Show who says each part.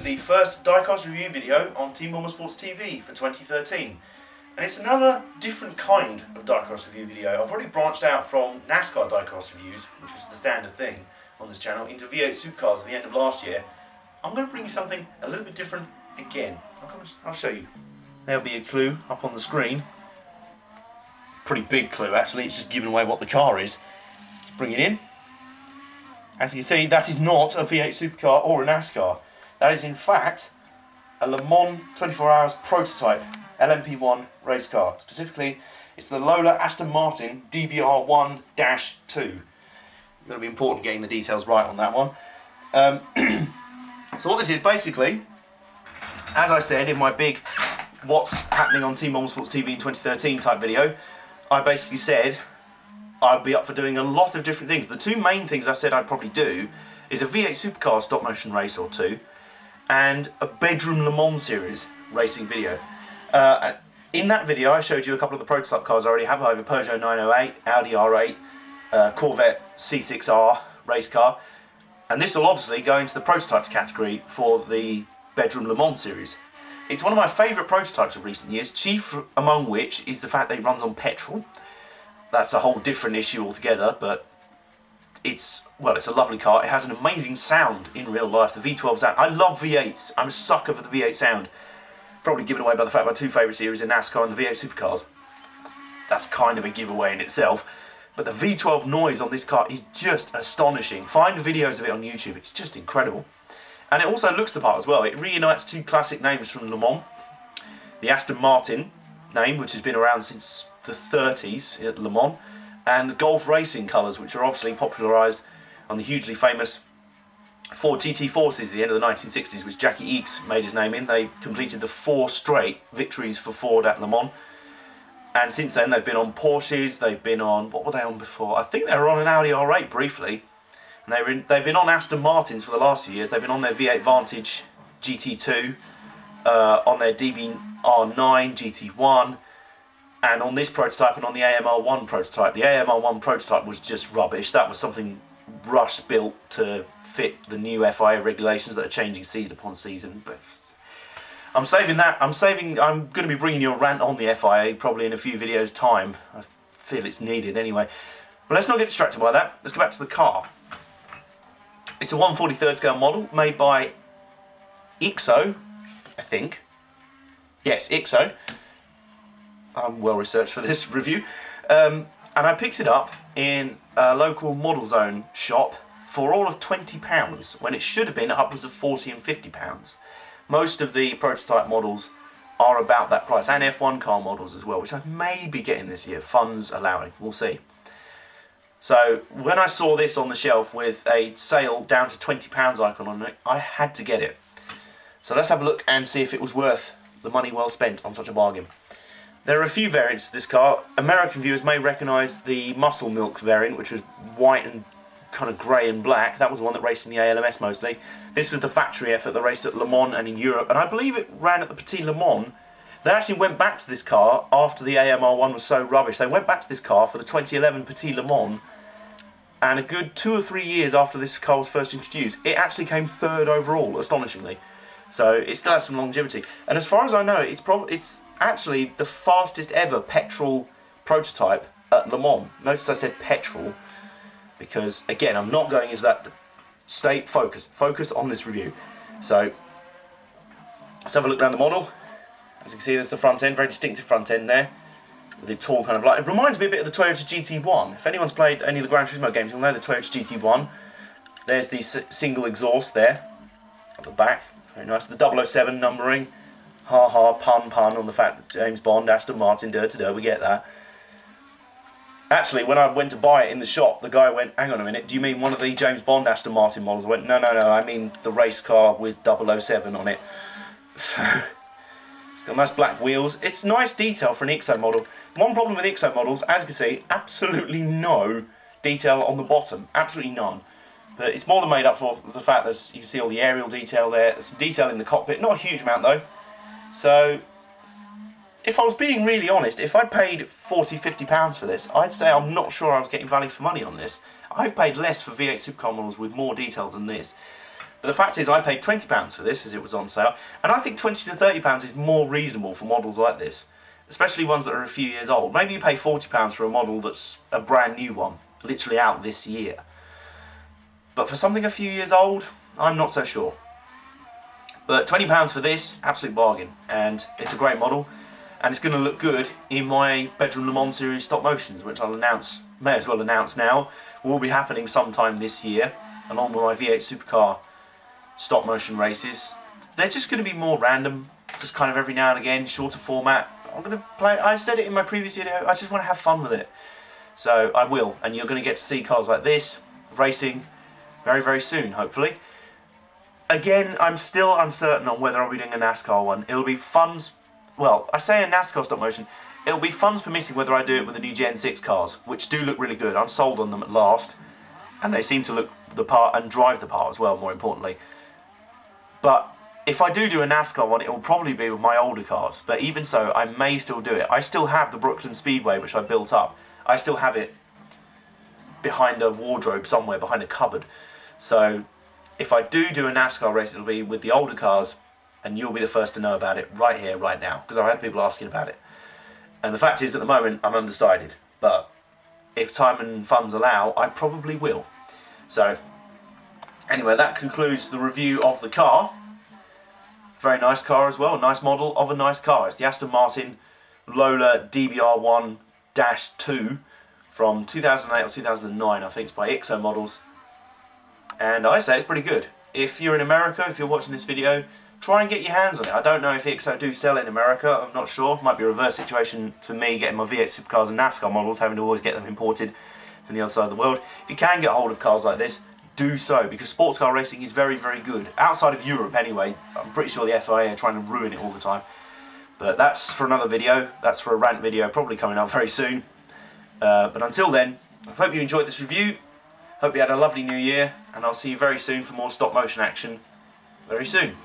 Speaker 1: the first diecast review video on Team Bombersports TV for 2013. And it's another different kind of diecast review video. I've already branched out from NASCAR diecast reviews, which was the standard thing on this channel, into V8 supercars at the end of last year. I'm going to bring you something a little bit different again. I'll show you. There'll be a clue up on the screen. Pretty big clue actually, it's just giving away what the car is. Let's bring it in. As you can see, that is not a V8 supercar or a NASCAR. That is in fact a Le Mans 24 Hours prototype LMP1 race car. Specifically, it's the Lola Aston Martin DBR1-2. It's going to be important getting the details right on that one. So what this is basically, as I said in my big what's happening on Team Bombersports TV in 2013 type video, I basically said I'd be up for doing a lot of different things. The two main things I said I'd probably do is a V8 supercar stop motion race or two and a bedroom Le Mans series racing video. In that video I showed you a couple of the prototype cars I already have. I have a Peugeot 908, Audi R8, Corvette C6R race car, and this will obviously go into the prototypes category for the bedroom Le Mans series. It's one of my favourite prototypes of recent years, chief among which is the fact that it runs on petrol. That's a whole different issue altogether, but it's a lovely car. It has an amazing sound in real life, the V12 sound. I love V8s. I'm a sucker for the V8 sound. Probably given away by the fact my two favourite series are NASCAR and the V8 supercars. That's kind of a giveaway in itself. But the V12 noise on this car is just astonishing. Find videos of it on YouTube. It's just incredible. And it also looks the part as well. It reunites two classic names from Le Mans. The Aston Martin name, which has been around since the 30s at Le Mans, and the Golf Racing colours, which are obviously popularised on the hugely famous Ford GT Forces at the end of the 1960s, which Jackie Eakes made his name in. They completed the 4 straight victories for Ford at Le Mans. And since then they've been on Porsches, they've been on, what were they on before? I think they were on an Audi R8 briefly. And they've been on Aston Martins for the last few years. They've been on their V8 Vantage GT2, on their DBR1 GT1, and on this prototype and on the AMR1 prototype. The AMR1 prototype was just rubbish. That was something rush built to fit the new FIA regulations that are changing season upon season. But I'm saving that. I'm going to be bringing you a rant on the FIA probably in a few videos time. I feel it's needed anyway. But let's not get distracted by that. Let's go back to the car. It's a 1/43 scale model made by IXO, I think. Yes, IXO. I'm well researched for this review. And I picked it up in a local model zone shop for all of £20 when it should have been upwards of £40 and £50. Most of the prototype models are about that price, and F1 car models as well, which I may be getting this year, funds allowing, we'll see. So when I saw this on the shelf with a sale down to £20 icon on it, I had to get it. So let's have a look and see if it was worth the money well spent on such a bargain. There are a few variants of this car. American viewers may recognise the Muscle Milk variant, which was white and kind of grey and black. That was the one that raced in the ALMS mostly. This was the factory effort that raced at Le Mans and in Europe, and I believe it ran at the Petit Le Mans. They actually went back to this car after the AMR1 was so rubbish. They went back to this car for the 2011 Petit Le Mans, and a good 2 or 3 years after this car was first introduced, it actually came 3rd overall, astonishingly. So it's got some longevity. And as far as I know, it's actually the fastest ever petrol prototype at Le Mans. Notice I said petrol, because again, I'm not going into that state. Focus on this review. So let's have a look around the model. As you can see, there's the front end, very distinctive front end there, with the tall kind of light. It reminds me a bit of the Toyota GT1. If anyone's played any of the Gran Turismo games, you'll know the Toyota GT1. There's the single exhaust there at the back, very nice. The 007 numbering, ha ha, pun on the fact that James Bond, Aston Martin, we get that. Actually, when I went to buy it in the shop, the guy went, hang on a minute, do you mean one of the James Bond Aston Martin models? I went, no, I mean the race car with 007 on it. So, it's got nice black wheels. It's nice detail for an IXO model. One problem with IXO models, as you can see, absolutely no detail on the bottom. Absolutely none. But it's more than made up for the fact that you can see all the aerial detail there. There's some detail in the cockpit, not a huge amount though. So, if I was being really honest, if I'd paid £40, £50 for this, I'd say I'm not sure I was getting value for money on this. I've paid less for V8 supercar models with more detail than this. But the fact is I paid £20 for this as it was on sale, and I think £20 to £30 is more reasonable for models like this, especially ones that are a few years old. Maybe you pay £40 for a model that's a brand new one, literally out this year. But for something a few years old, I'm not so sure. But £20 for this, absolute bargain, and it's a great model, and it's going to look good in my Bedroom Le Mans Series stop motions, which I'll announce, may as well announce now, will be happening sometime this year, along with my V8 Supercar stop motion races. They're just going to be more random, just kind of every now and again, shorter format. I'm going to play, I said it in my previous video, I just want to have fun with it. So I will, and you're going to get to see cars like this, racing, very, very soon, hopefully. Again, I'm still uncertain on whether I'll be doing a NASCAR one. It'll be funds, well, I say a NASCAR stop motion, it'll be funds permitting whether I do it with the new Gen 6 cars, which do look really good. I'm sold on them at last, and they seem to look the part and drive the part as well, more importantly. But if I do a NASCAR one, it will probably be with my older cars. But even so, I may still do it. I still have the Brooklyn Speedway, which I built up. I still have it behind a wardrobe somewhere, behind a cupboard. So if I do a NASCAR race, it'll be with the older cars, and you'll be the first to know about it right here, right now, because I've had people asking about it. And the fact is, at the moment, I'm undecided. But if time and funds allow, I probably will. So anyway, that concludes the review of the car. Very nice car as well, a nice model of a nice car. It's the Aston Martin Lola DBR1-2 from 2008 or 2009, I think. It's by IXO Models. And I say it's pretty good. If you're in America, if you're watching this video, try and get your hands on it. I don't know if IXO do sell in America, I'm not sure. Might be a reverse situation for me getting my V8 Supercars and NASCAR models, having to always get them imported from the other side of the world. If you can get hold of cars like this, do so, because sports car racing is very, very good. Outside of Europe anyway. I'm pretty sure the FIA are trying to ruin it all the time. But that's for another video. That's for a rant video, probably coming up very soon. But until then, I hope you enjoyed this review. Hope you had a lovely new year, and I'll see you very soon for more stop motion action very soon.